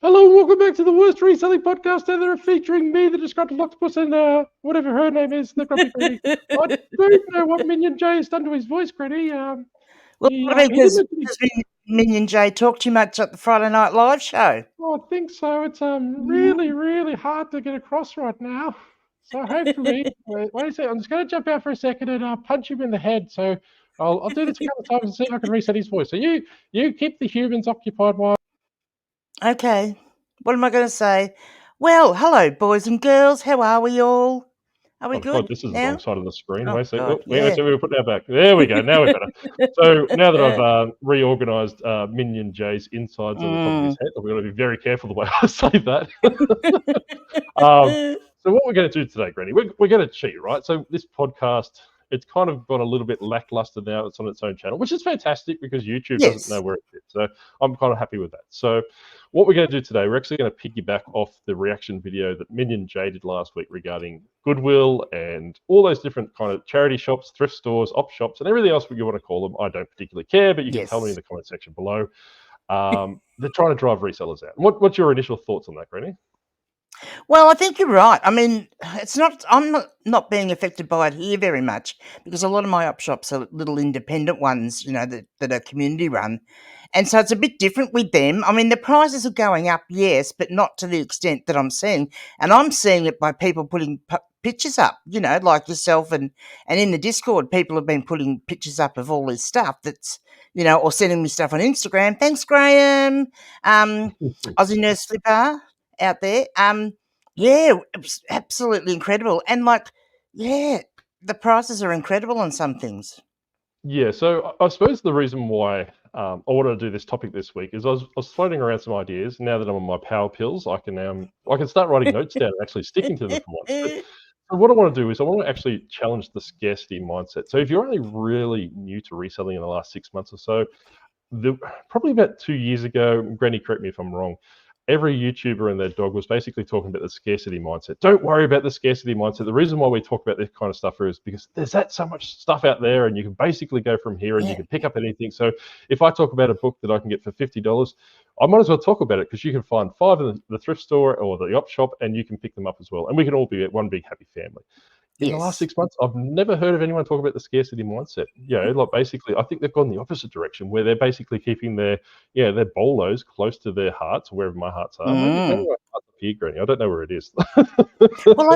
Hello, and welcome back to the worst reselling podcast ever, featuring me, the Disgruntled Octopus, and whatever her name is, the Grumpy Granny. I don't know what Minion J has done to his voice, Granny. Well, He what about he did because mention he, Minion J talked too much at the Friday Night Live show? oh, I think so. It's Mm. really, really hard to get across right now. So hopefully, wait a second. I'm just going to jump out for a second and punch him in the head. So I'll do this a couple of times and see if I can reset his voice. So you keep the humans occupied while. Okay, what am I going to say? Well, hello, boys and girls. How are we all? Are we Oh God, good this is the wrong now? side of the screen. Oh, Wait a second. God, Oh, wait a yeah. second. We'll put that back. There we go. Now we're better. So now that I've reorganized Minion J's insides of the top of his Mm. head, I'm going to be very careful the way I say that. um, so what we're going to do today, Granny, we're going to cheat, right? So this podcast, it's kind of got a little bit lackluster now. It's on its own channel, which is fantastic because YouTube doesn't know Yes. where it is. So I'm kind of happy with that. So what we're going to do today, we're actually going to piggyback off the reaction video that Minion J did last week regarding Goodwill and all those different kind of charity shops, thrift stores, op shops, and everything else you want to call them. I don't particularly care, but you can tell me in Yes. the comment section below. They're trying to drive resellers out. What's your initial thoughts on that, Granny? Well, I think you're right. I mean, it's not. I'm not being affected by it here very much because a lot of my op shops are little independent ones, that are community run, and so it's a bit different with them. I mean, the prices are going up, yes, but not to the extent that I'm seeing, and I'm seeing it by people putting pictures up, like yourself and in the Discord, people have been putting pictures up of all this stuff or sending me stuff on Instagram. Thanks, Graham. Aussie Nurse Flipper out there. Yeah, it was absolutely incredible. And yeah, the prices are incredible on some things. Yeah, so I suppose the reason why I wanted to do this topic this week is I was floating around some ideas. Now that I'm on my power pills, I can start writing notes down and actually sticking to them for once. But so what I want to do is I want to actually challenge the scarcity mindset. So if you're only really new to reselling in the last 6 months or so, probably about 2 years ago, Granny, correct me if I'm wrong, every YouTuber and their dog was basically talking about the scarcity mindset. Don't worry about the scarcity mindset. The reason why we talk about this kind of stuff is because there's so much stuff out there, and you can basically go from here and you Yeah. can pick up anything. So if I talk about a book that I can get for $50, I might as well talk about it because you can find 5 in the thrift store or the op shop, and you can pick them up as well. And we can all be one big happy family. In the last Yes. 6 months, I've never heard of anyone talk about the scarcity mindset. Like basically, I think they've gone the opposite direction, where they're basically keeping their bolos close to their hearts, wherever my hearts are. Maybe Mm. my heart's up here, Granny. I don't know where it is. Well,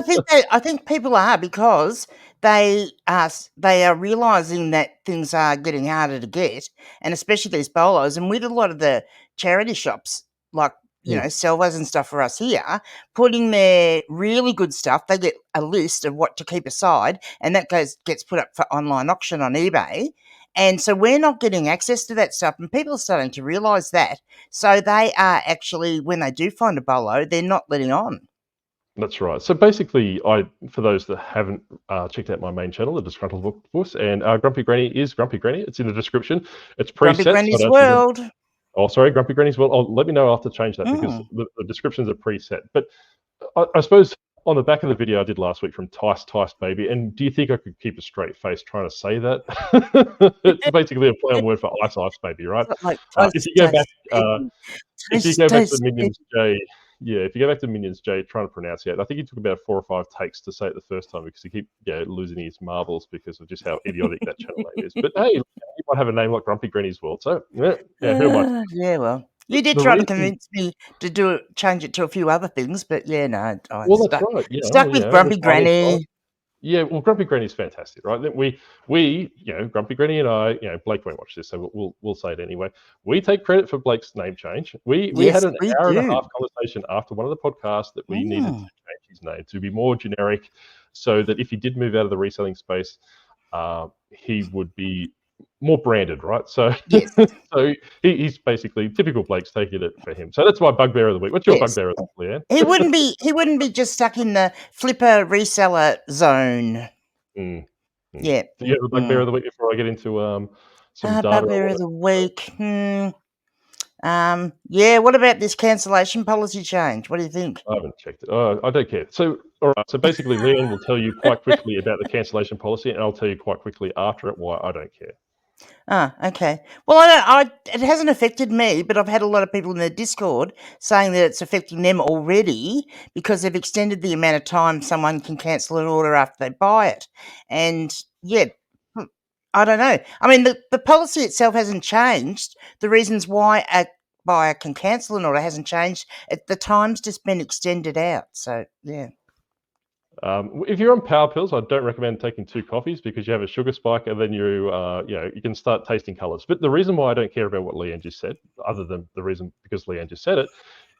I think people are because they are realizing that things are getting harder to get, and especially these bolos. And with a lot of the charity shops, like Selvas and stuff for us here, putting their really good stuff, they get a list of what to keep aside, and that gets put up for online auction on eBay. And so we're not getting access to that stuff, and people are starting to realize that. So they are actually, when they do find a bolo, they're not letting on. That's right. So basically, for those that haven't checked out my main channel, the Disgruntled Octopus, and Grumpy Granny is Grumpy Granny. It's in the description. It's Grumpy preset. Granny's So World. oh, sorry, Grumpy Granny's Well. Let me know after change that because Mm. the descriptions are preset. But I suppose on the back of the video I did last week from Tice Baby, and do you think I could keep a straight face trying to say that? It's basically a play on word for Ice Baby, right? Like If you go back, if you go back to taste, Minions J, if you go back to Minions J trying to pronounce it, I think he took about 4 or 5 takes to say it the first time because he keep losing his marbles because of just how idiotic that channel name is. But hey, you might have a name like Grumpy Granny's World, so who am I? yeah, well, you did The try to reason, convince me to change it to a few other things, but yeah, no, I well, that's right. stuck with Grumpy The final side. Granny. Yeah, well, Grumpy Granny's fantastic, right? We, Grumpy Granny and I, Blake won't watch this, so we'll say it anyway. We take credit for Blake's name change. We had Yes, an we hour and a do. half conversation after one of the podcasts that we needed to Mm. change his name to be more generic, so that if he did move out of the reselling space, he would be more branded, right? So, Yes, so he's basically typical Blake's taking it for him. So that's my bugbear of the week. What's your yes. bugbear of the week, Leanne? He wouldn't be just stuck in the flipper reseller zone. Mm. Yeah. Do you have a bugbear of the week before I get into some data? Bugbear of the week. Yeah, what about this cancellation policy change? What do you think? I haven't checked it. I don't care. So, all right. So basically, Leanne will tell you quite quickly about the cancellation policy, and I'll tell you quite quickly after it why I don't care. Okay. Well, it hasn't affected me, but I've had a lot of people in the Discord saying that it's affecting them already because they've extended the amount of time someone can cancel an order after they buy it. And yeah, I don't know. I mean, the policy itself hasn't changed. The reasons why a buyer can cancel an order hasn't changed. The time's just been extended out. So yeah. If you're on power pills, I don't recommend taking 2 coffees because you have a sugar spike and then you can start tasting colours. But the reason why I don't care about what Leanne just said, other than the reason because Leanne just said it,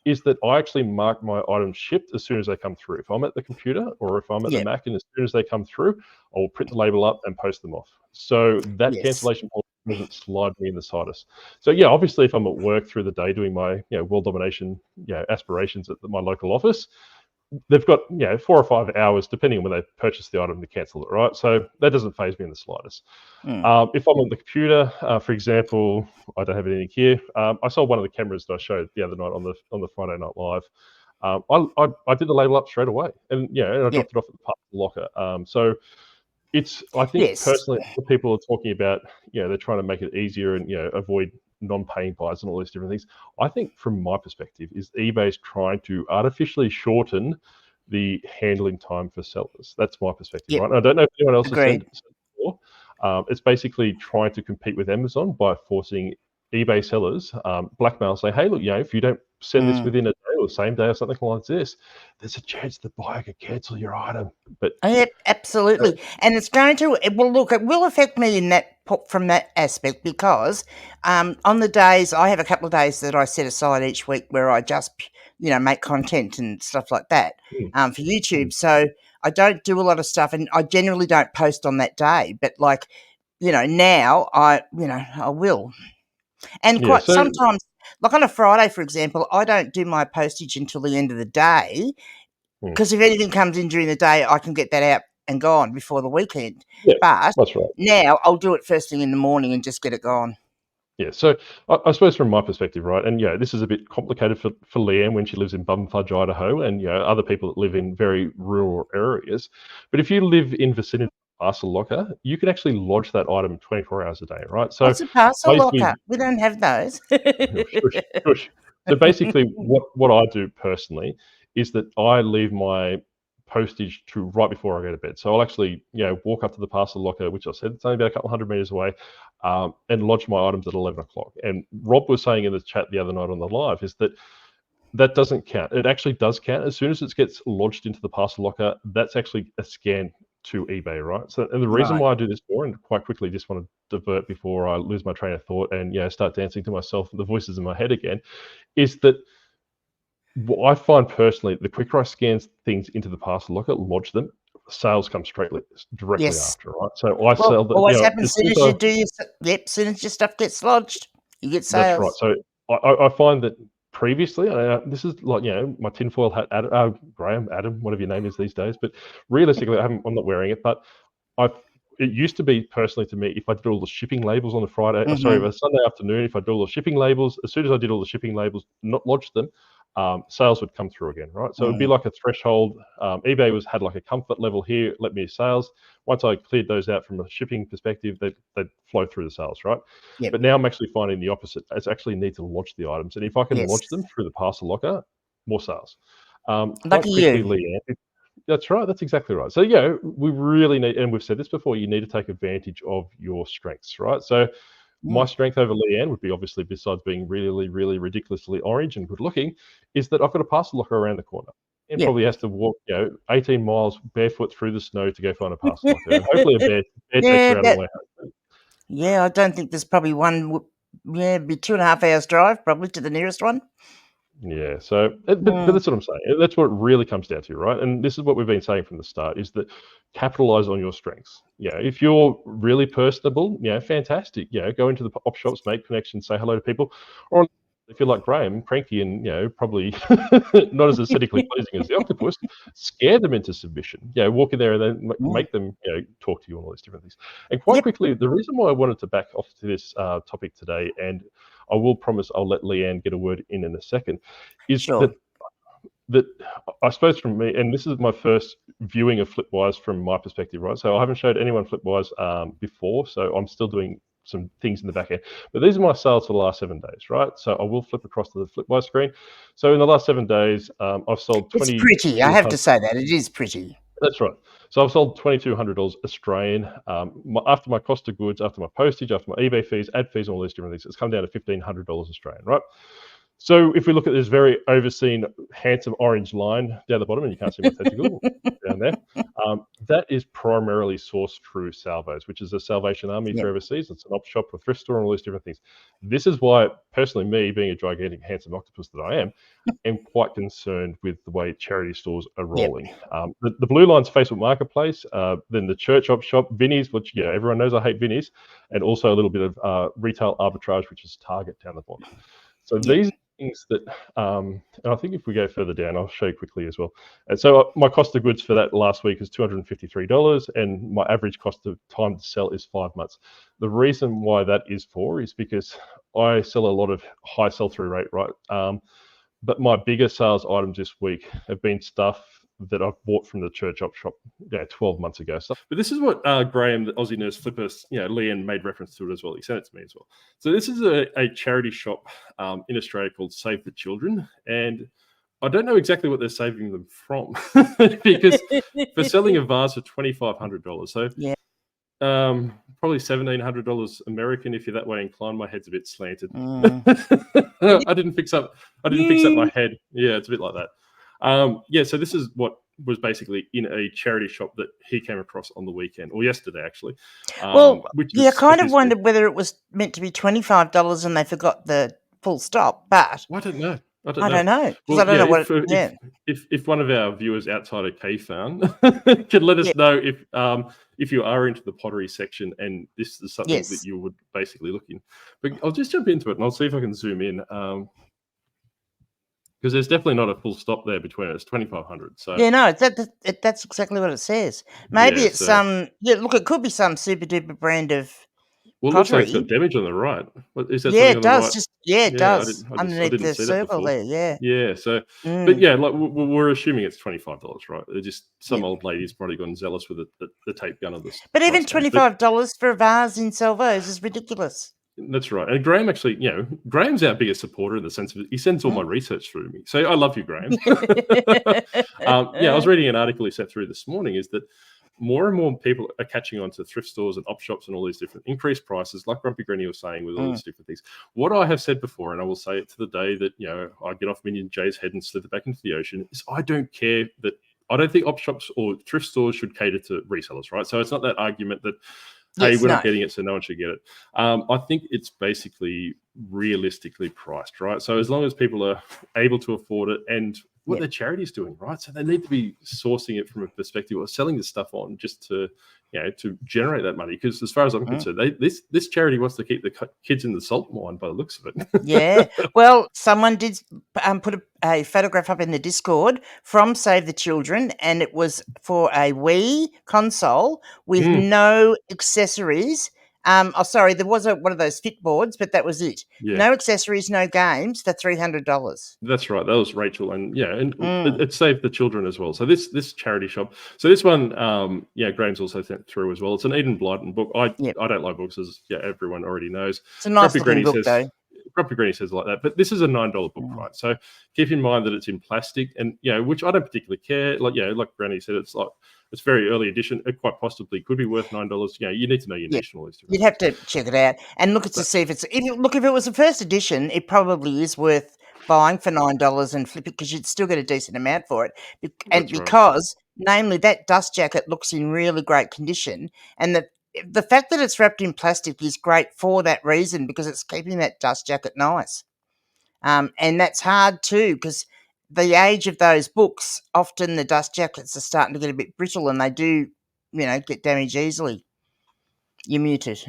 is that I actually mark my items shipped as soon as they come through. If I'm at the computer or if I'm at the Yep. Mac and as soon as they come through, I will print the label up and post them off. So that Yes. cancellation policy doesn't slide me in the slightest. So yeah, obviously if I'm at work through the day doing my world domination aspirations at my local office, they've got 4 or 5 hours depending on when they purchase the item to cancel it, right? So that doesn't phase me in the slightest. If I'm on the computer, for example, I don't have anything here. I saw one of the cameras that I showed the other night on the Friday Night Live. I did the label up straight away, and I dropped it off at the parcel locker. So I think Yes. personally, people are talking about they're trying to make it easier and avoid non-paying buyers and all these different things. I think from my perspective is eBay's trying to artificially shorten the handling time for sellers. That's my perspective, right? And I don't know if anyone else has said it before. It's basically trying to compete with Amazon by forcing eBay sellers blackmail, say, hey, look, if you don't send this within a day or same day or something like this, there's a chance the buyer could cancel your item. But yep, absolutely, and it's going to. It will affect me in that from that aspect because on the days I have a couple of days that I set aside each week where I just make content and stuff like that for YouTube. So I don't do a lot of stuff, and I generally don't post on that day. But now I will, and quite sometimes, like on a Friday, for example, I don't do my postage until the end of the day. Because if anything comes in during the day, I can get that out and gone before the weekend. Yeah, but that's right. Now I'll do it first thing in the morning and just get it gone. Yeah, so I suppose from my perspective, right, and this is a bit complicated for Leanne when she lives in Bumfudge, Idaho, and other people that live in very rural areas. But if you live in vicinity of a parcel locker, you can actually lodge that item 24 hours a day, right? So What's a parcel locker? We don't have those. shush. So basically, what I do personally is that I leave my postage to right before I go to bed. So I'll actually, walk up to the parcel locker, which I said it's only about a couple hundred meters away, and lodge my items at 11 o'clock. And Rob was saying in the chat the other night on the live is that doesn't count. It actually does count. As soon as it gets lodged into the parcel locker, that's actually a scan to eBay, right? So, and the reason why I do this more, and quite quickly just want to divert before I lose my train of thought and start dancing to myself and the voices in my head again, is that what I find personally, the quicker I scan things into the parcel locker, lodge them, sales come directly after, right? So I sell them. Always happens as soon as you do as soon as your stuff gets lodged, you get sales. That's right. So I find that previously, this is like my tinfoil hat, Graham, Adam, whatever your name is these days. But realistically, I'm not wearing it. But it used to be personally to me, if I did all the shipping labels on a Friday, a Sunday afternoon, if I did all the shipping labels, as soon as I did all the shipping labels, not lodged them, sales would come through again, right? So it'd be like a threshold. eBay had like a comfort level here, let me sales. Once I cleared those out from a shipping perspective, they'd flow through the sales, right? Yep. But now I'm actually finding the opposite. I actually need to lodge the items. And if I can lodge them through the parcel locker, more sales. Lucky you. Leanne, that's right. That's exactly right. So, we really need, and we've said this before, you need to take advantage of your strengths, right? So my strength over Leanne would be obviously, besides being really, really ridiculously orange and good looking, is that I've got a parcel locker around the corner. And probably has to walk, 18 miles barefoot through the snow to go find a parcel locker. And hopefully a bear takes her out of the way home. Yeah, I don't think there's probably one. It'd be 2.5 hours drive probably to the nearest one. Yeah, so but that's what I'm saying. That's what it really comes down to, right? And this is what we've been saying from the start: is that capitalize on your strengths. If you're really personable, fantastic. Go into the op shops, make connections, say hello to people. Or if you're like Graham, cranky and probably not as aesthetically pleasing as the octopus, scare them into submission. Walk in there and then make them talk to you on all these different things. And quite quickly, the reason why I wanted to back off to this topic today, and I will promise I'll let Leanne get a word in a second, is that I suppose from me, and this is my first viewing of Flipwise from my perspective, right? So I haven't showed anyone Flipwise before, so I'm still doing some things in the back end. But these are my sales for the last 7 days, right? So I will flip across to the flip my screen. So in the last 7 days, I've sold It's pretty. I have to say that it is pretty. That's right. So I've sold $2,200 Australian. After my cost of goods, after my postage, after my eBay fees, ad fees, all these different things, it's come down to $1,500 Australian, right? So if we look at this very overseen, handsome orange line down the bottom, and you can't see my tentacle down there, that is primarily sourced through Salvos, which is a Salvation Army for overseas. It's an op shop, a thrift store, and all these different things. This is why, personally, me being a gigantic, handsome octopus that I am quite concerned with the way charity stores are rolling. The blue line's Facebook Marketplace, then the church op shop, Vinnie's, which everyone knows I hate Vinnie's, and also a little bit of retail arbitrage, which is Target down the bottom. So these things that, and I think if we go further down, I'll show you quickly as well. And so my cost of goods for that last week is $253, and my average cost of time to sell is 5 months. The reason why that is because I sell a lot of high sell-through rate, right? But my bigger sales items this week have been stuff that I've bought from the church op shop 12 months ago. But this is what Graham, the Aussie Nurse Flipper, Leanne made reference to it as well. He sent it to me as well. So this is a charity shop in Australia called Save the Children. And I don't know exactly what they're saving them from because for selling a vase for $2,500. So probably $1,700 American if you're that way inclined. My head's a bit slanted. I didn't fix up my head. Yeah, it's a bit like that. So this is what was basically in a charity shop that he came across on the weekend, or yesterday actually. I kind of wondered whether it was meant to be $25 and they forgot the full stop, but I don't know. I don't know. Well, I don't know what if one of our viewers outside of K-Fan can let us know if you are into the pottery section and this is something that you would basically look in. But I'll just jump into it and I'll see if I can zoom in. Because there's definitely not a full stop there between it. It's 2,500. So that's exactly what it says. Maybe it's look, it could be some super duper brand of pottery. It looks like it's got damage on the right. What, is that it on does. The right? It does. Underneath the circle there. Yeah. So, but like we're assuming it's $25, right? They're just some old lady's probably gotten zealous with the tape gun of this. But even $25 for a vase in Salvos is ridiculous. That's right. And Graham actually, Graham's our biggest supporter in the sense of he sends all my research through me. So I love you, Graham. I was reading an article he sent through this morning is that more and more people are catching on to thrift stores and op shops and all these different increased prices, like Grumpy Granny was saying with all these different things. What I have said before, and I will say it to the day that, I get off Minion Jay's head and slither back into the ocean, is I don't care that I don't think op shops or thrift stores should cater to resellers, right? So it's not that argument that, hey, we're not getting it, so no one should get it. I think it's basically realistically priced, right? So as long as people are able to afford it and what their charity is doing, right? So they need to be sourcing it from a perspective or selling this stuff on just to, to generate that money. Because as far as I'm concerned, this charity wants to keep the kids in the salt mine by the looks of it. Well, someone did put a photograph up in the Discord from Save the Children, and it was for a Wii console with no accessories. There was one of those fit boards, but that was it. Yeah. No accessories, no games for $300. That's right. That was Rachel, and it saved the children as well. So this charity shop. So this one, Graham's also sent through as well. It's an Eden Blyton book. I don't like books, as everyone already knows. It's a nice looking book, though. Grumpy Granny says like that, but this is a $9 book, right? So keep in mind that it's in plastic, and which I don't particularly care. Like Granny said, it's very early edition. It quite possibly could be worth $9. You need to know your niche and all these. You'd have to check it out and look to see if it's. If it was a first edition, it probably is worth buying for $9 and flip it because you'd still get a decent amount for it. Namely, that dust jacket looks in really great condition, and the fact that it's wrapped in plastic is great for that reason because it's keeping that dust jacket nice. And that's hard too because the age of those books, often the dust jackets are starting to get a bit brittle and they do, get damaged easily. You're muted.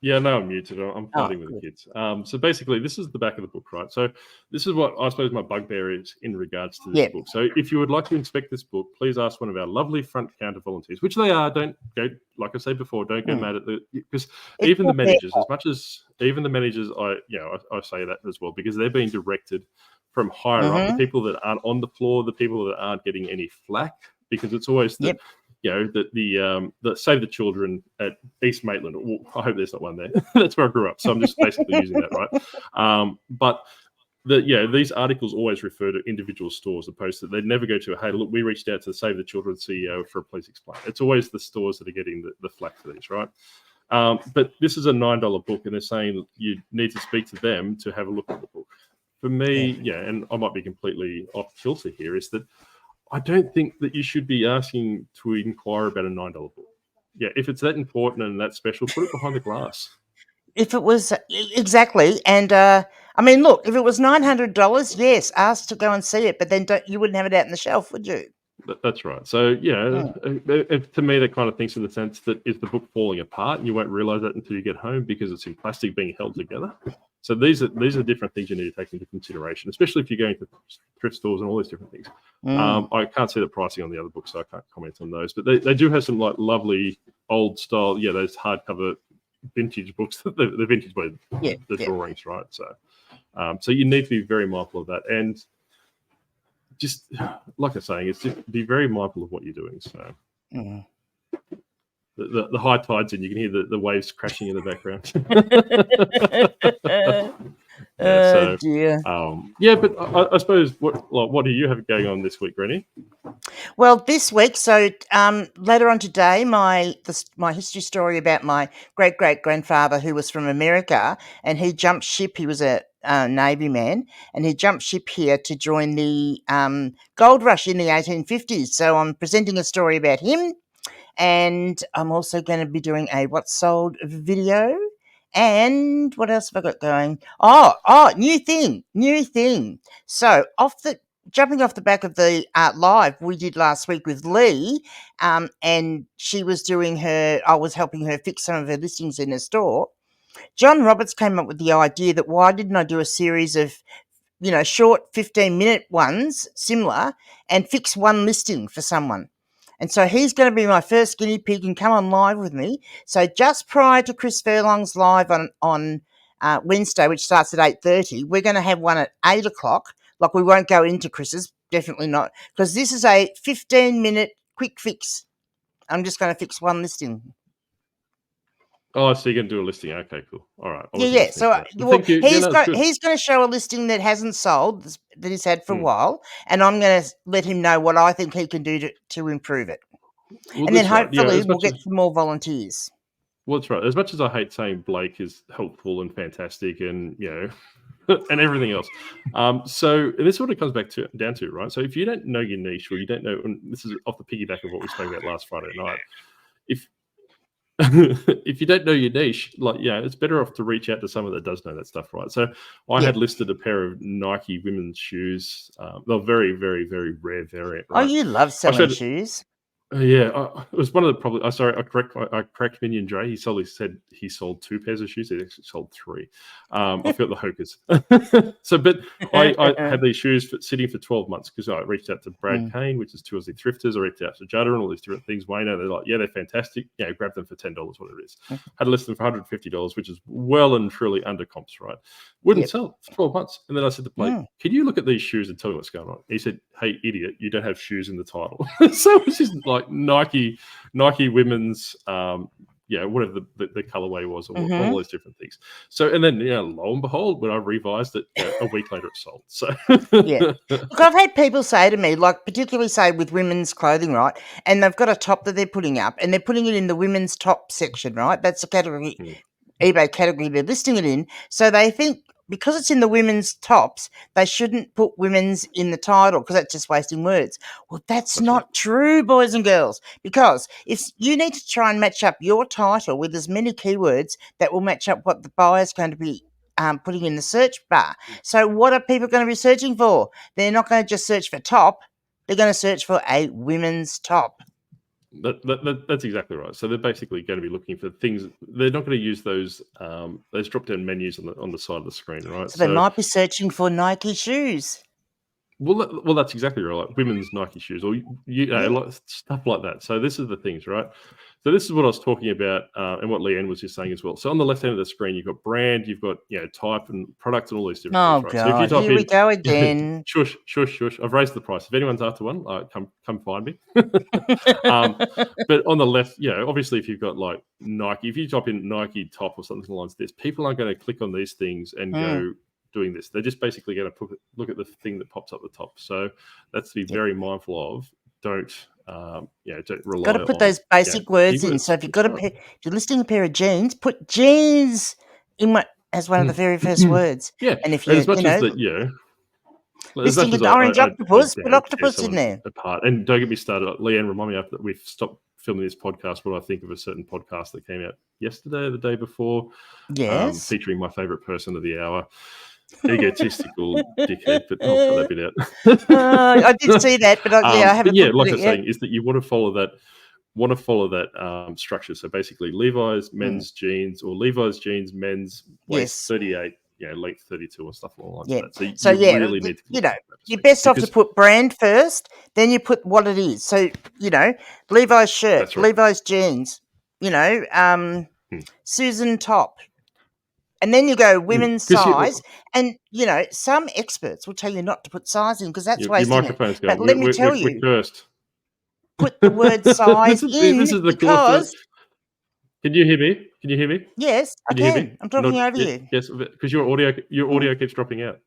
Yeah, no, I'm muted. I'm fighting with the kids. So basically, this is the back of the book, right? So this is what I suppose my bugbear is in regards to this book. So if you would like to inspect this book, please ask one of our lovely front counter volunteers, which they are. Don't go, like I said before, don't go mad at because even the managers, I say that as well because they're being directed from higher up, the people that aren't on the floor, the people that aren't getting any flack, because it's always the Save the Children at East Maitland. Well, I hope there's not one there. That's where I grew up, so I'm just basically using that, right? But these articles always refer to individual stores, opposed to they never go to, hey, look, we reached out to the Save the Children CEO for a please explain. It's always the stores that are getting the flack for these, right? But this is a $9 book, and they're saying you need to speak to them to have a look at the book. For me, and I might be completely off kilter here, is that I don't think that you should be asking to inquire about a $9 book. Yeah, if it's that important and that special, put it behind the glass. If it was exactly, and I mean, look, if it was $900, yes, ask to go and see it, but then you wouldn't have it out on the shelf, would you? That's right. So to me, that kind of thinks in the sense that is the book falling apart, and you won't realize that until you get home because it's in plastic being held together. So these are different things you need to take into consideration, especially if you're going to thrift stores and all these different things. I can't see the pricing on the other books, so I can't comment on those. But they do have some like lovely old style, those hardcover vintage books, the vintage by the drawings, right? So you need to be very mindful of that, and just like I'm saying, it's just be very mindful of what you're doing. So the high tide's in, you can hear the waves crashing in the background. Dear. But I suppose what do you have going on this week, Granny? Well, this week, so later on today, my history story about my great-great-grandfather who was from America, and he jumped ship. He was a Navy man, and he jumped ship here to join the gold rush in the 1850s. So I'm presenting a story about him, and I'm also going to be doing a What's Sold video. And what else have I got going? Oh, new thing. So jumping off the back of the live we did last week with Lee, and she was I was helping her fix some of her listings in her store. John Roberts came up with the idea that why didn't I do a series of, short 15-minute ones, similar, and fix one listing for someone. And so he's going to be my first guinea pig and come on live with me. So just prior to Chris Furlong's live on Wednesday, which starts at 8:30, we're going to have one at 8 o'clock. Like, we won't go into Chris's, definitely not, because this is a 15-minute quick fix. I'm just going to fix one listing. Oh, so you're going to do a listing. Okay, cool. All right. Yeah. So he's going to show a listing that hasn't sold, that he's had for a while, and I'm going to let him know what I think he can do to improve it. Well, and then hopefully we'll get some more volunteers. Well, that's right. As much as I hate saying Blake is helpful and fantastic and, and everything else. So this is what it comes down to, right? So if you don't know your niche, or you don't know, and this is off the piggyback of what we spoke about last Friday night, if you don't know your niche, it's better off to reach out to someone that does know that stuff, right? So I had listed a pair of Nike women's shoes. They're very, very, very rare variant. Right? Oh, you love selling shoes. It was one of the probably. I correct Minion Dre. He said he sold 2 pairs of shoes. He actually sold 3. I forgot the hokers. But I had these shoes sitting for 12 months because I reached out to Brad Kane, which is 2 Aussie thrifters. I reached out to Judder and all these different things. Wayno, they're like, they're fantastic. Grab them for $10, whatever it is. Had a list them for $150, which is well and truly under comps, right? Wouldn't sell for 12 months. And then I said to Blake, can you look at these shoes and tell me what's going on? He said, hey, idiot, you don't have shoes in the title. So it's just like Nike women's, whatever the colorway was, or all those different things. So, and then, lo and behold, when I revised it, a week later it sold. So, Look, I've had people say to me, like, particularly say with women's clothing, right? And they've got a top that they're putting up, and they're putting it in the women's top section, right? That's the category, eBay category they're listing it in. So they think, because it's in the women's tops, they shouldn't put women's in the title because that's just wasting words. Well, that's not true, boys and girls, because if you need to try and match up your title with as many keywords that will match up what the buyer's going to be putting in the search bar. So what are people going to be searching for? They're not going to just search for top. They're going to search for a women's top. That's exactly right. So they're basically going to be looking for things. They're not going to use those drop-down menus on the side of the screen, right? So they might be searching for Nike shoes. Well, that's exactly right. Like women's Nike shoes, or like stuff like that. So this is the things, right? So this is what I was talking about, and what Leanne was just saying as well. So on the left hand of the screen, you've got brand, you've got type and product, and all these different things, right? So if you God, type here we go again. shush, I've raised the price. If anyone's after one, come find me. But on the left, obviously, if you've got like Nike, if you type in Nike top or something like this, people aren't going to click on these things and go doing this. They're just basically going to look at the thing that pops up the top. So that's to be very mindful of. Don't rely. Got to put those basic words in. So if you've got if you're listing a pair of jeans, put jeans as one of the very first words. Yeah, and if you as much as that, listing an orange octopus, put octopus in there. Apart. And don't get me started. Leanne, remind me after that we've stopped filming this podcast what I think of a certain podcast that came out yesterday or the day before. Yes. Featuring my favourite person of the hour. Egotistical dickhead, but I'll cut that bit out. I did see that, but I haven't. But like I was saying, is that you want to follow that structure. So basically, Levi's men's jeans or Levi's jeans men's waist 38, length 32 or stuff along that. So you really need to. You're best off to put brand first, then you put what it is. So Levi's shirt, Levi's jeans, Susan top. And then you go women's size, and some experts will tell you not to put size in because that's wasting it. But let me tell you, put the word size in because. Can you hear me? Yes, I can. I'm talking over you. Yes, because your audio keeps dropping out.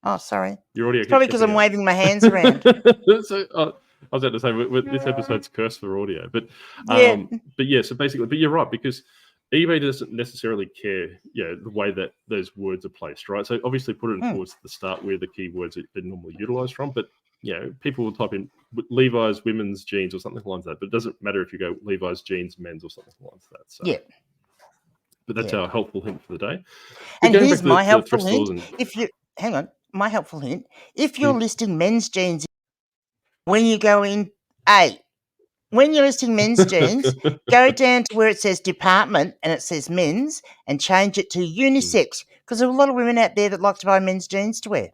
Oh, sorry. Your audio. It's probably because I'm waving my hands around. So, I was about to say this episode's cursed for audio, but So basically, but you're right because eBay doesn't necessarily care, the way that those words are placed, right? So obviously put it towards the start where the keywords are normally utilized from, but people will type in Levi's women's jeans or something like that, but it doesn't matter if you go Levi's jeans men's or something like that. So. Yeah. But that's our helpful hint for the day. And here's my helpful hint. My helpful hint. If you're listing men's jeans, when you go in when you're listing men's jeans, go down to where it says department and it says men's and change it to unisex because there are a lot of women out there that like to buy men's jeans to wear.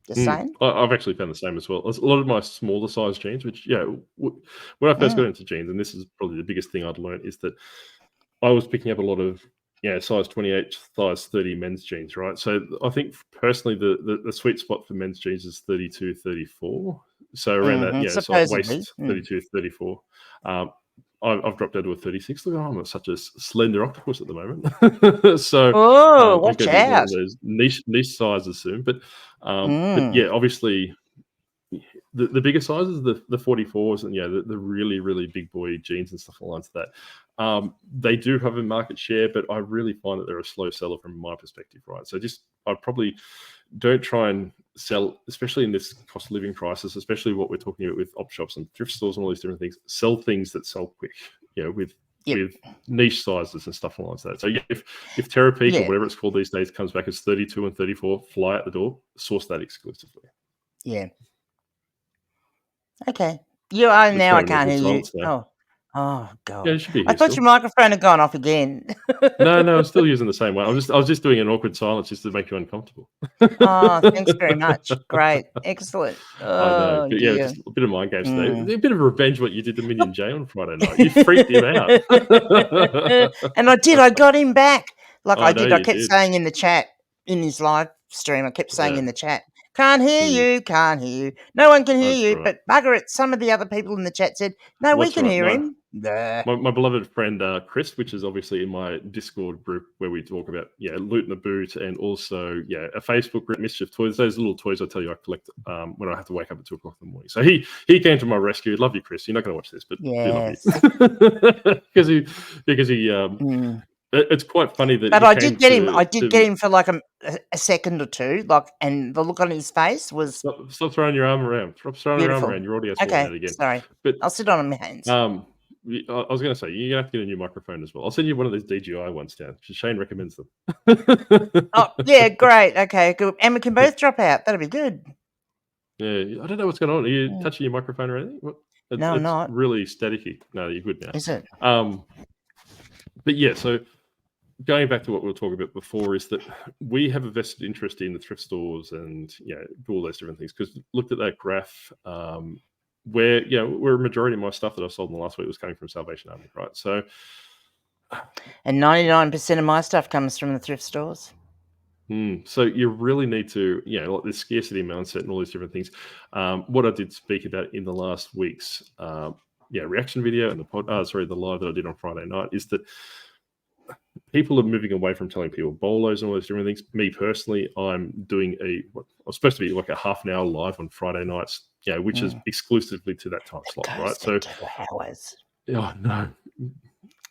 Just saying. I've actually found the same as well. A lot of my smaller size jeans, which, when I first got into jeans, and this is probably the biggest thing I'd learned, is that I was picking up a lot of size 28, size 30 men's jeans, right? So I think personally the sweet spot for men's jeans is 32, 34. So around that, so waist 32, 34. I've dropped down to a 36. Look, I'm such a slender octopus at the moment. So watch out. Those niche sizes soon. But obviously the bigger sizes, the 44s and the really, really big boy jeans and stuff like that. They do have a market share, but I really find that they're a slow seller from my perspective, right? So I probably don't try and sell, especially in this cost of living crisis, especially what we're talking about with op shops and thrift stores and all these different things, sell things that sell quick, with niche sizes and stuff like that. So if Terra Peak or whatever it's called these days comes back as 32 and 34, fly out the door, source that exclusively. Yeah. Okay. Now I can't hear you. Oh God! Yeah, it should be. I thought your microphone had gone off again. No, I'm still using the same one. I was just doing an awkward silence just to make you uncomfortable. Thanks very much. Great, excellent. I know, but just a bit of mind games today. A bit of revenge what you did to Minion J on Friday night. You freaked him out. And I did. I got him back. I did. I kept saying in the chat in his live stream. I kept saying in the chat. Can't hear you, can't hear you. No one can hear you, but bugger it. Some of the other people in the chat said, no, we can hear him. My beloved friend Chris, which is obviously in my Discord group where we talk about loot in the boot and also a Facebook group, Mischief Toys. Those little toys I tell you I collect when I have to wake up at 2 o'clock in the morning. So he came to my rescue. Love you, Chris. You're not going to watch this, but yes. because he it's quite funny that. But I did get him. I did get him for like a second or two. And the look on his face was. Stop throwing your arm around. Stop throwing your arm around. Your audio's falling out again. Sorry. But I'll sit on my hands. I was going to say you have to get a new microphone as well. I'll send you one of those DJI ones down. Shane recommends them. Oh yeah, great. Okay, good. And we can both drop out. That'll be good. Yeah, I don't know what's going on. Are you touching your microphone or anything? No, I'm not. Really staticky. No, you're good now. Is it? But so going back to what we were talking about before, is that we have a vested interest in the thrift stores and do all those different things. Because looked at that graph, where where a majority of my stuff that I sold in the last week was coming from Salvation Army, right? So, and 99% of my stuff comes from the thrift stores. So you really need to, like this scarcity mindset and all these different things. What I did speak about in the last week's reaction video and the live that I did on Friday night is that people are moving away from telling people bolos and all those different things. Me personally, I'm doing what was supposed to be like a half an hour live on Friday nights, which is exclusively to that time slot, right? So 2 hours. Oh no.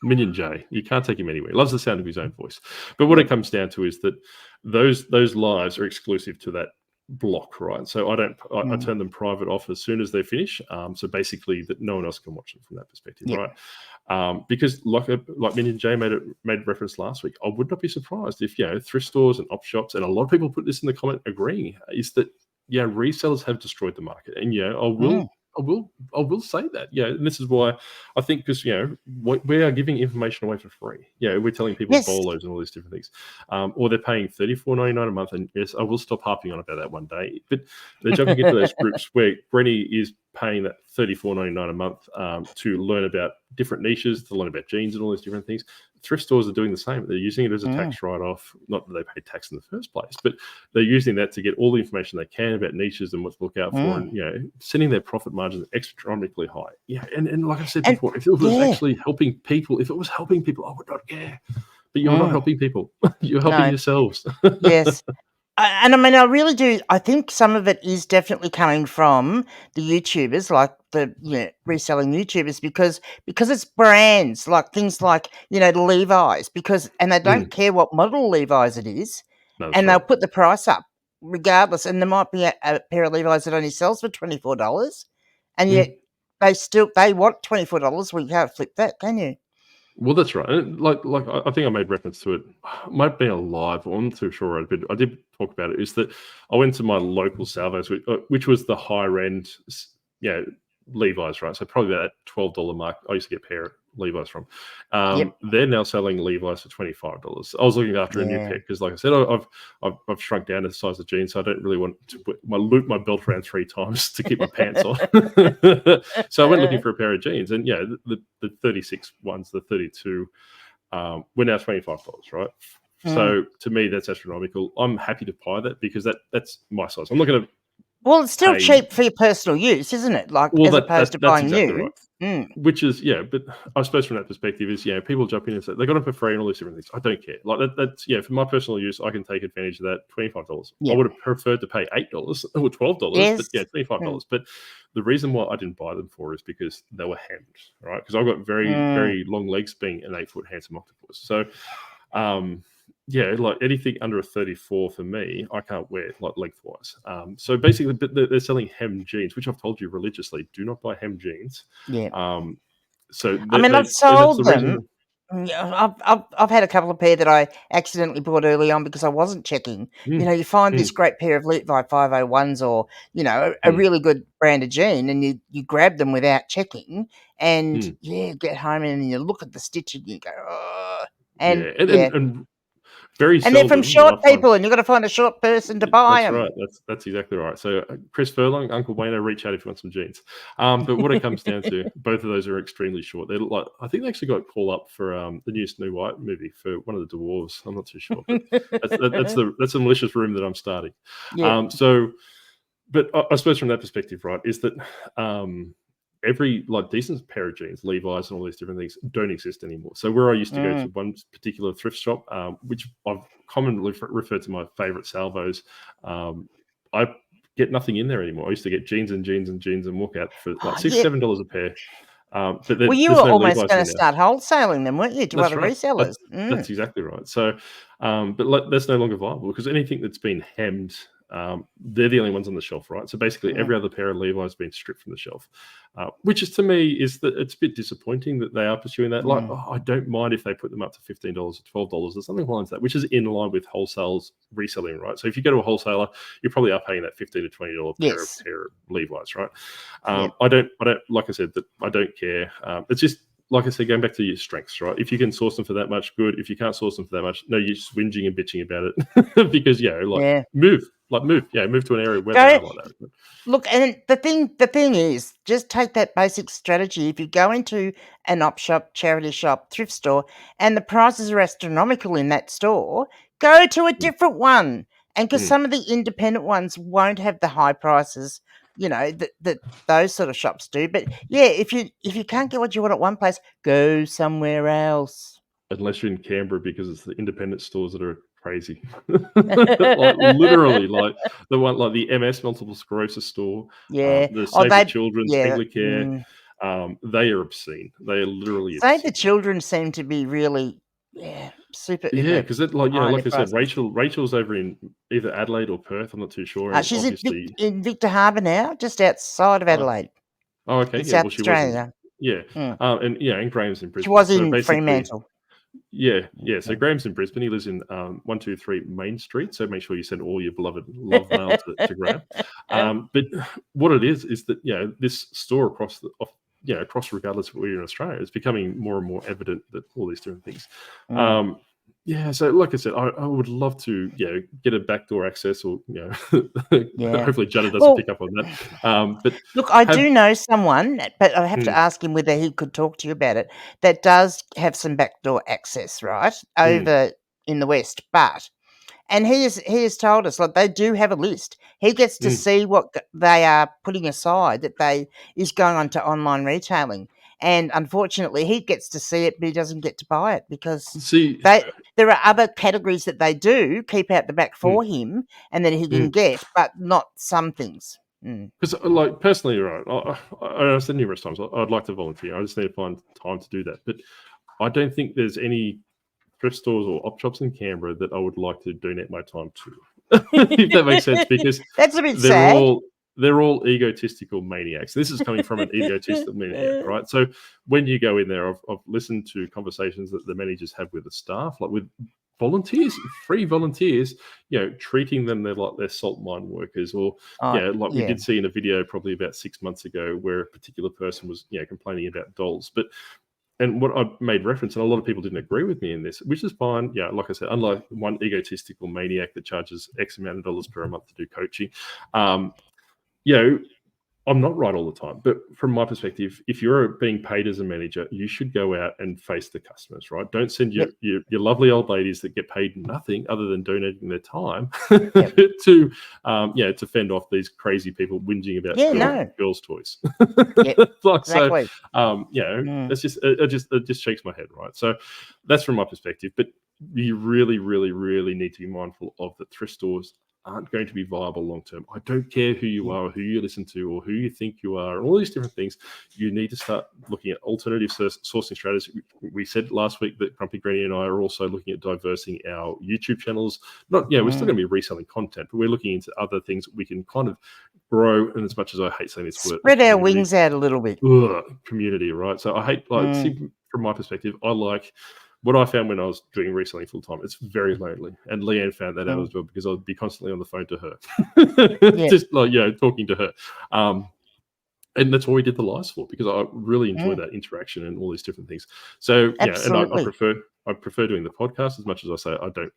Minion J, you can't take him anywhere. He loves the sound of his own voice. But what it comes down to is that those lives are exclusive to that block, right? So I turn them private off as soon as they finish. So basically that no one else can watch them from that perspective, right? Because like Minion J made reference last week, I would not be surprised if thrift stores and op shops, and a lot of people put this in the comment agreeing, is that resellers have destroyed the market. And I will say that, and this is why I think, because we are giving information away for free. We're telling people bolos and all these different things, or they're paying $34.99 a month. And yes, I will stop harping on about that one day. But they're jumping into those groups where Brenny is paying that $34.99 a month to learn about different niches, to learn about jeans and all these different things. Thrift stores are doing the same. They're using it as a tax write-off. Not that they pay tax in the first place, but they're using that to get all the information they can about niches and what to look out for, and setting their profit margins astronomically high. And like I said before, if it was actually helping people, I would not care. But you're not helping people. You're helping yourselves. Yes. And I mean, I really do. I think some of it is definitely coming from the YouTubers, like the reselling YouTubers, because it's brands, like things like the Levi's, and they don't care what model Levi's it is, they'll put the price up regardless. And there might be a pair of Levi's that only sells for $24, and yet they want $24. Well, you can't flip that, can you? Well, that's right. And like I think I made reference to it. It might be a live, I'm not too sure, but I did talk about it. Is that I went to my local Salvos, which was the higher end, Levi's, right? So probably about that $12 mark. I used to get a pair of Levi's from. They're now selling Levi's for $25. I was looking after a new pair because, like I said, I've shrunk down to the size of jeans, so I don't really want to loop my belt around 3 times to keep my pants on. So I went looking for a pair of jeans, and the 36 ones, the 32, were now $25, right? So to me, that's astronomical. I'm happy to buy that because that's my size. I'm not going to. Well, it's still cheap for your personal use, isn't it? Like, as opposed to buying exactly new. Right. Which is, but I suppose from that perspective is, people jump in and say they got them for free and all these different things. I don't care. Like that's for my personal use, I can take advantage of that. $25. I would have preferred to pay $8 or $12, but $25. But the reason why I didn't buy them for is because they were hemmed, right? Because I've got very, very long legs, being an 8-foot handsome octopus. So, like anything under a 34 for me, I can't wear like lengthwise. So basically, they're selling hem jeans, which I've told you religiously: do not buy hem jeans. So I've sold them. I've had a couple of pair that I accidentally bought early on because I wasn't checking. You find this great pair of Levi 501s, or a really good brand of jean, and you grab them without checking, and get home and you look at the stitch and you go, oh, and very and they're from short people, and you've got to find a short person to buy them. That's right. That's exactly right. So Chris Furlong, Uncle Wayno, reach out if you want some jeans. But what it comes down to, both of those are extremely short. They look like, I think they actually got called up for the new Snow White movie for one of the dwarves. I'm not too sure. But that's a malicious room that I'm starting. But I suppose from that perspective, right, is that every decent pair of jeans, Levi's and all these different things, don't exist anymore. So where I used to go to one particular thrift shop, which I've commonly referred to my favorite salvos, I get nothing in there anymore. I used to get jeans and walk out for like $6-7 a pair. But you were almost going to start wholesaling them, weren't you, to other resellers? That's exactly right. So, but that's no longer viable because anything that's been hemmed, they're the only ones on the shelf, right? So basically every other pair of Levi's has been stripped from the shelf, which is, to me, is that it's a bit disappointing that they are pursuing that. I don't mind if they put them up to $15 or $12 or something like that, which is in line with wholesales reselling, right? So if you go to a wholesaler, you probably are paying that $15 to $20 pair of Levi's, right? I don't, like I said, that I don't care. It's just, like I said, going back to your strengths, right? If you can source them for that much, good. If you can't source them for that much, no, you're just whinging and bitching about it because move to an area where they are like that. Look, and the thing is, just take that basic strategy. If you go into an op shop, charity shop, thrift store, and the prices are astronomical in that store, go to a different one. And because some of the independent ones won't have the high prices, that those sort of shops do. But yeah, if you can't get what you want at one place, go somewhere else. Unless you're in Canberra, because it's the independent stores that are crazy. Like literally, like the one, like the MS multiple sclerosis store, the Save the Children's Anglicare, they are obscene. They are literally Save obscene. the Children seem to be really super. Yeah, because like I said, Rachel's over in either Adelaide or Perth. I'm not too sure. She's in Victor Harbour now, just outside of Adelaide. Oh, okay. South Australia. And Graham's in Brisbane. She was in Fremantle. Yeah. So Graham's in Brisbane. He lives in 123 Main Street. So make sure you send all your beloved love mail to Graham. But what it is that this store across regardless of where you're in Australia, it's becoming more and more evident that all these different things. So like I said, I would love to get a backdoor access, or hopefully Judda doesn't pick up on that. But look, I do know someone, but I have to ask him whether he could talk to you about it, that does have some backdoor access, right, over in the West. And he has told us, like, they do have a list. He gets to see what they are putting aside that is going on to online retailing. And unfortunately, he gets to see it, but he doesn't get to buy it because there are other categories that they do keep out the back for him and that he can get, but not some things. Because, like, personally, right, I said numerous times, I'd like to volunteer. I just need to find time to do that. But I don't think there's any thrift stores or op shops in Canberra that I would like to donate my time to, if that makes sense, because that's a bit sad. They're all egotistical maniacs. This is coming from an egotistical maniac, right? So when you go in there, I've listened to conversations that the managers have with the staff, like with volunteers, free volunteers, treating them like they're salt mine workers, or we did see in a video probably about 6 months ago where a particular person was complaining about dolls. And what I made reference, and a lot of people didn't agree with me in this, which is fine. Yeah, like I said, unlike one egotistical maniac that charges X amount of dollars per month to do coaching, I'm not right all the time. But from my perspective, if you're being paid as a manager, you should go out and face the customers, right? Don't send your lovely old ladies that get paid nothing other than donating their time to fend off these crazy people whinging about girls' toys. Exactly. It's just it just shakes my head, right? So that's from my perspective. But you really, really, really need to be mindful of the thrift stores aren't going to be viable long term. I don't care who you are, or who you listen to, or who you think you are, and all these different things. You need to start looking at alternative sourcing strategies. We said last week that Grumpy Granny and I are also looking at diversing our YouTube channels. We're still going to be reselling content, but we're looking into other things that we can kind of grow. And as much as I hate saying this word, spread our wings out a little bit. Community, right? So I hate, see, from my perspective, I like what I found when I was doing reselling full time. It's very lonely, and Leanne found that out as well, because I'd be constantly on the phone to her, just talking to her. And that's what we did the lives for, because I really enjoy that interaction and all these different things. So and I prefer doing the podcast as much as I say I don't.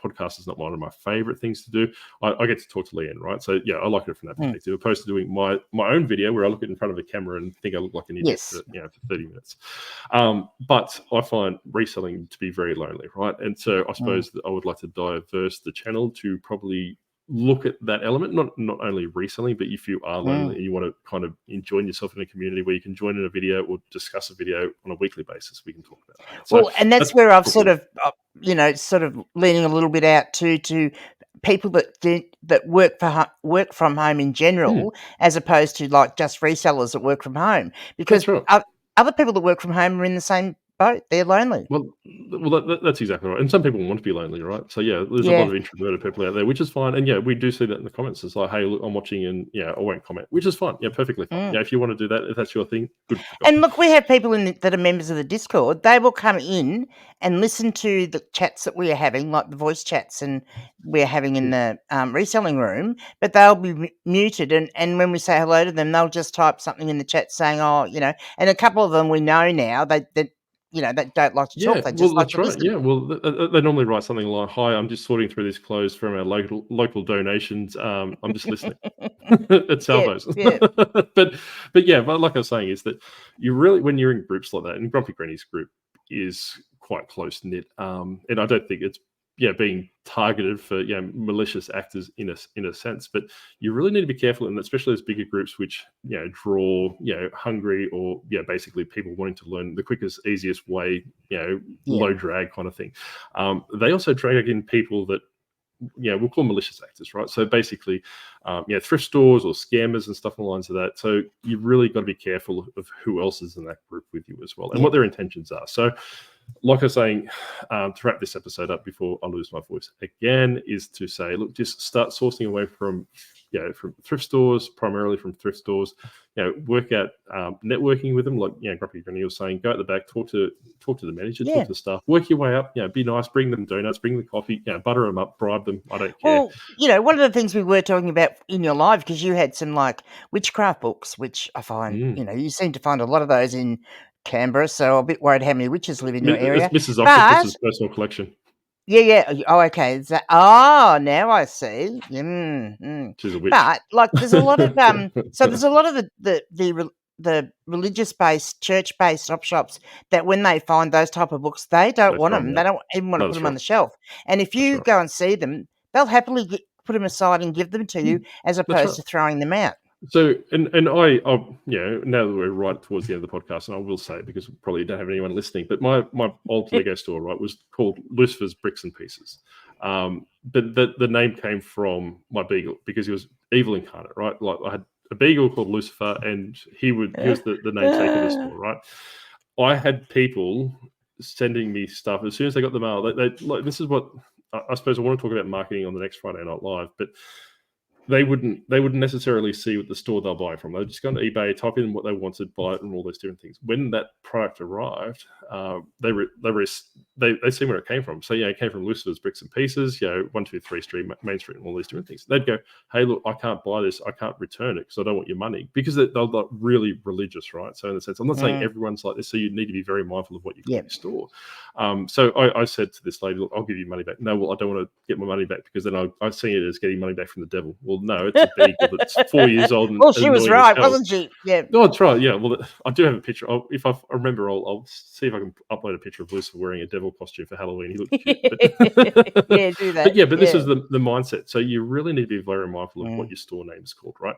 Podcast is not one of my favorite things to do. I get to talk to Leanne, right? So I like it from that perspective, opposed to doing my own video where I look in front of a camera and think I look like an idiot for 30 minutes. But I find reselling to be very lonely, right? And so I suppose that I would like to diverse the channel to probably look at that element, not only reselling, but if you are lonely and you want to kind of join yourself in a community where you can join in a video or discuss a video on a weekly basis, we can talk about that. So and that's where I've sort of leaning a little bit out to people that work from home in general, as opposed to like just resellers that work from home, because other people that work from home are in the same boat. They're lonely. Well, that's exactly right. And some people want to be lonely, right? So yeah, there's a lot Yeah. of introverted people out there, which is fine. And yeah, we do see that in the comments. It's like, hey, look, I'm watching, and yeah, I won't comment, which is fine. Yeah, perfectly fine. Yeah, if you want to do that, if that's your thing, good. And look, we have people that are members of the Discord. They will come in and listen to the chats that we are having, like the voice chats and we're having in the reselling room, but they'll be muted. And when we say hello to them, they'll just type something in the chat saying, oh, you know, and a couple of them we know now that you know, that don't like to talk. They just like that's to right. listen. Yeah, well, they normally write something like, "Hi, I'm just sorting through these clothes from our local donations. I'm just listening." At salvos. Yeah. but like I was saying, is that you really, when you're in groups like that, and Grumpy Granny's group is quite close knit, and I don't think it's being targeted for malicious actors in a sense, but you really need to be careful, and especially those bigger groups which draw hungry or basically people wanting to learn the quickest, easiest way, low drag kind of thing. They also drag in people that we'll call malicious actors, right? So basically, thrift stores or scammers and stuff along the lines of that. So you've really got to be careful of who else is in that group with you as well, and what their intentions are. So, like I was saying, to wrap this episode up before I lose my voice again, is to say, look, just start sourcing away from thrift stores, primarily from thrift stores. Work out networking with them, like Grumpy Granny was saying. Go at the back, talk to the manager, talk to the staff, work your way up. Be nice, bring them donuts, bring them coffee, butter them up, bribe them. I don't care. Well, one of the things we were talking about in your live, because you had some like witchcraft books, which I find you seem to find a lot of those in Canberra. So I'm a bit worried how many witches live in your area. It's Mrs. Octopus's personal collection. Yeah. Oh, okay. Now I see. She's a witch. But like, there's a lot of so there's a lot of the religious-based, church-based op shops that when they find those type of books, they don't want them. They don't even want to put them on the shelf. And if you go and see them, they'll happily put them aside and give them to you, as opposed to throwing them out. So, and I now that we're right towards the end of the podcast, and I will say it because we probably don't have anyone listening, but my old Lego store, right, was called Lucifer's Bricks and Pieces. But the name came from my beagle, because he was evil incarnate, right? Like, I had a beagle called Lucifer, and he was the namesake of the store, right? I had people sending me stuff as soon as they got the mail. They like, this is what I suppose I want to talk about marketing on the next Friday Night Live, but they wouldn't necessarily see what the store they'll buy from. They'd just go on eBay, type in what they wanted, buy it, and all those different things. When that product arrived, they see where it came from. So it came from Lucifer's Bricks and Pieces, 123 Street, Main Street, and all these different things. They'd go, hey, look, I can't buy this, I can't return it because I don't want your money, because they're like really religious, right? So in a sense, I'm not saying everyone's like this, so you need to be very mindful of what you get in your store. So I said to this lady, look, I'll give you money back. No, well, I don't want to get my money back, because then I see it as getting money back from the devil. Well, no, it's a beagle that's 4 years old. And she was right, wasn't she? Yeah. No, that's right. Yeah. Well, I do have a picture. If I remember, I'll see if I can upload a picture of Lucifer wearing a devil costume for Halloween. He looked cute. Do that. But this is the mindset. So you really need to be very mindful of what your store name is called, right?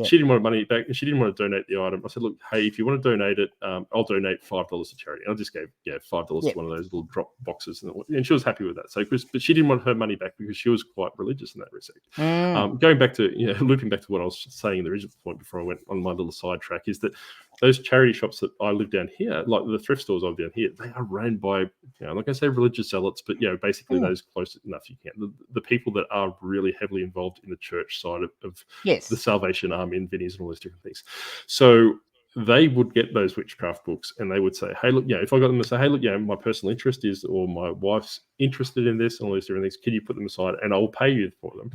She didn't want money back, and she didn't want to donate the item. I said, look, hey, if you want to donate it, I'll donate $5 to charity. And I just gave $5 to one of those little drop boxes, and she was happy with that. So, but she didn't want her money back because she was quite religious in that respect. Going back to looping back to what I was saying in the original point before I went on my little sidetrack, is that those charity shops that I live down here, like the thrift stores I live down here, they are run by, like I say, religious zealots, but basically those close enough you can. The people that are really heavily involved in the church side of the Salvation Army and Vinnies and all those different things. So they would get those witchcraft books, and they would say, hey, look, if I got them to say, hey, look, my personal interest is, or my wife's interested in this and all these different things, can you put them aside and I'll pay you for them?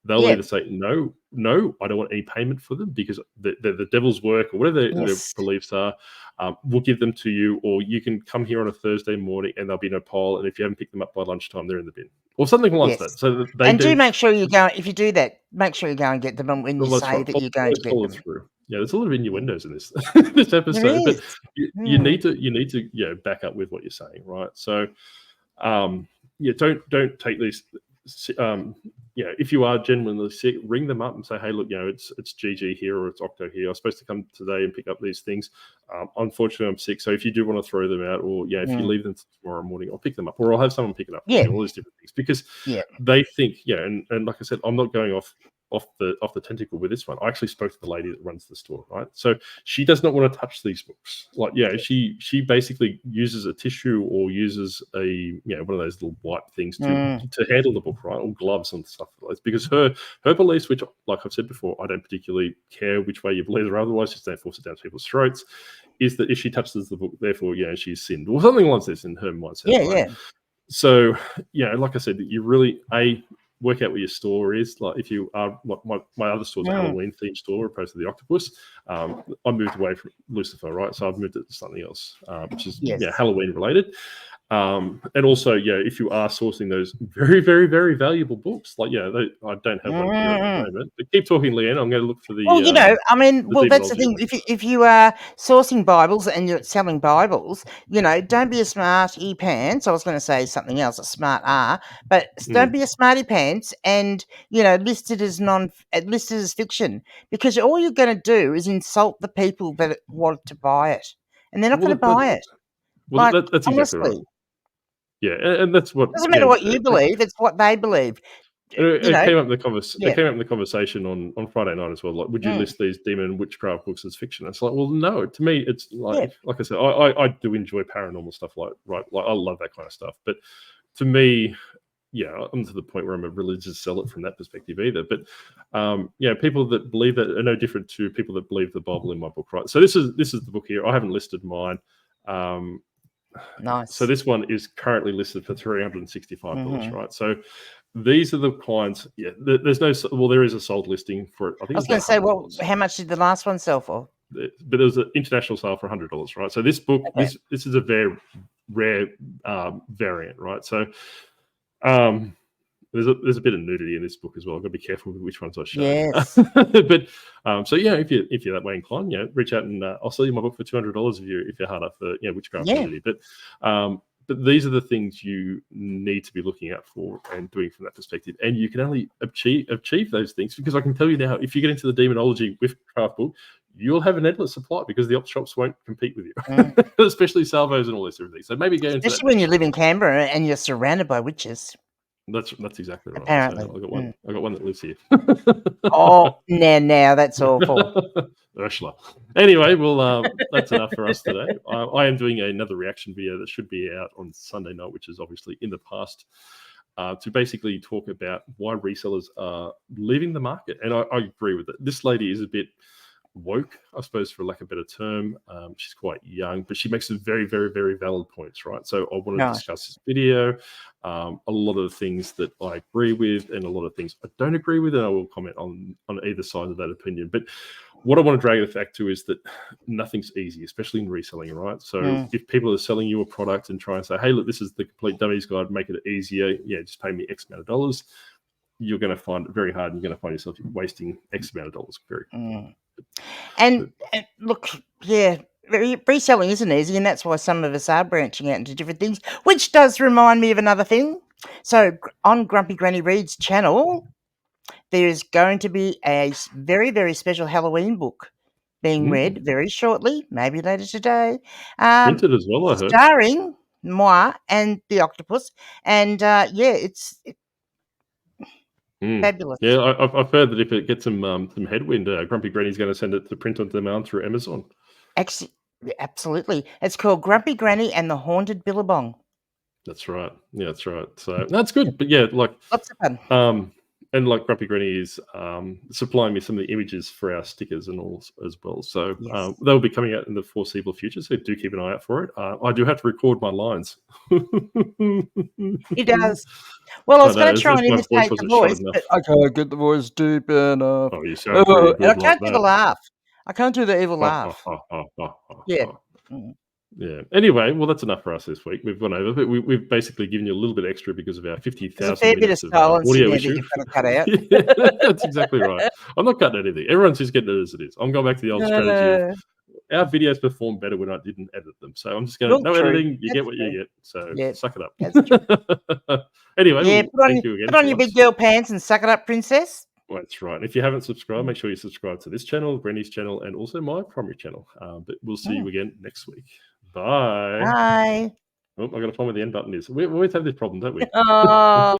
They'll either say, no, I don't want any payment for them because they're the devil's work, or whatever their beliefs are. We'll give them to you, or you can come here on a Thursday morning and they'll be in a pile, and if you haven't picked them up by lunchtime, they're in the bin, or something like that. So do make sure you go, if you do that, make sure you go and get them when you say that you're going to get them. Through. Yeah, there's a lot of innuendos in this this episode, but you need to back up with what you're saying, right? So don't take these. If you are genuinely sick, ring them up and say, hey, look, it's GG here, or it's Octo here. I was supposed to come today and pick up these things. Unfortunately, I'm sick. So if you do want to throw them out, or if you leave them tomorrow morning, I'll pick them up, or I'll have someone pick it up. All these different things, because they think, and like I said, I'm not going off off the tentacle with this one. I actually spoke to the lady that runs the store, right? So she does not want to touch these books. Like, yeah, she basically uses a tissue or uses a one of those little wipe things to handle the book, right? Or gloves and stuff like that. Because her beliefs, which, like I've said before, I don't particularly care which way you believe or otherwise, just don't force it down people's throats, is that if she touches the book, therefore, she's sinned, or something like this in her mindset. Yeah, right? yeah. So, like I said, you really, work out where your store is. Like, if you are, my other store's a Halloween themed store opposed to the Octopus. I moved away from Lucifer, right? So I've moved it to something else, which is Halloween related. And also, if you are sourcing those very, very, very valuable books, like, I don't have one here at the moment. But keep talking, Leanne. I'm going to look for the. Well, that's the thing. If you are sourcing Bibles and you're selling Bibles, don't be a smarty pants. I was going to say something else, a smart R, but don't be a smarty pants and listed as fiction, because all you're going to do is insult the people that want to buy it, and they're not going to buy it. Well, that's exactly right. Yeah, and that's what. It doesn't matter what you believe; it's what they believe. It came up in the conversation on Friday night as well. Like, would you list these demon and witchcraft books as fiction? It's like, well, no. To me, it's like I said, I do enjoy paranormal stuff. Like I love that kind of stuff. But to me, I'm to the point where I'm a religious zealot from that perspective either. But people that believe that are no different to people that believe the Bible in my book, right? So this is the book here. I haven't listed mine. Nice. So this one is currently listed for $365, right? So these are the clients. Yeah, there's no. Well, there is a sold listing for it. I was going to say, well, how much did the last one sell for? But it was an international sale for $100, right? So this book, this is a very rare variant, right? So there's a bit of nudity in this book as well. I've got to be careful with which ones I show. Yes. But so if you're that way inclined, reach out and I'll sell you my book for $200 if you're hard up for witchcraft nudity. But these are the things you need to be looking out for and doing from that perspective. And you can only achieve those things because I can tell you now, if you get into the demonology witchcraft book, you'll have an endless supply because the op shops won't compete with you, especially salvos and all this everything. So maybe go into especially when you live in Canberra and you're surrounded by witches. That's exactly right. Apparently. So I got one that lives here. Oh, now that's awful. Ursula. Anyway, well, that's enough for us today. I am doing another reaction video that should be out on Sunday night, which is obviously in the past, to basically talk about why resellers are leaving the market. And I agree with it. This lady is a bit woke, I suppose, for lack of a better term. She's quite young, but she makes some very, very, very valid points, right? So I want to discuss this video, a lot of the things that I agree with and a lot of things I don't agree with, and I will comment on either side of that opinion. But what I want to drag the fact to is that nothing's easy, especially in reselling, right? So if people are selling you a product and try and say, hey, look, this is the complete dummies guide, make it easier, just pay me X amount of dollars, you're going to find it very hard, and you're going to find yourself wasting X amount of dollars. And look, reselling isn't easy, and that's why some of us are branching out into different things, which does remind me of another thing. So on Grumpy Granny Reads channel, there's going to be a very, very special Halloween book being read very shortly, maybe later today. Printed as well, I heard. Starring moi and the Octopus. And it's fabulous. Yeah, I've heard that if it gets some headwind, Grumpy Granny's going to send it to print on demand through Amazon. Actually, absolutely. It's called Grumpy Granny and the Haunted Billabong. That's right. Yeah, that's right. So that's good. But like lots of fun. And like Grumpy Granny is supplying me some of the images for our stickers and all as well. So they'll be coming out in the foreseeable future. So do keep an eye out for it. I do have to record my lines. He does. Well, I was going to try and imitate the voice, but I can't get the voice deep enough. Oh, you sound pretty good. And I can't do the laugh. I can't do the evil laugh. Yeah. Anyway, well, that's enough for us this week. We've gone over, but we've basically given you a little bit extra because of our 50,000 minutes of audio issue. Cut out. That's exactly right. I'm not cutting anything. Everyone's just getting it as it is. I'm going back to the old strategy of our videos perform better when I didn't edit them. So I'm just going to, editing, you get what you get. So suck it up. That's true. Anyway, thank you again. Put on your big girl pants and suck it up, princess. Well, that's right. If you haven't subscribed, make sure you subscribe to this channel, Granny's channel, and also my primary channel. But we'll see you again next week. Bye. Bye. Oh, I got to find where the end button is. We always have this problem, don't we?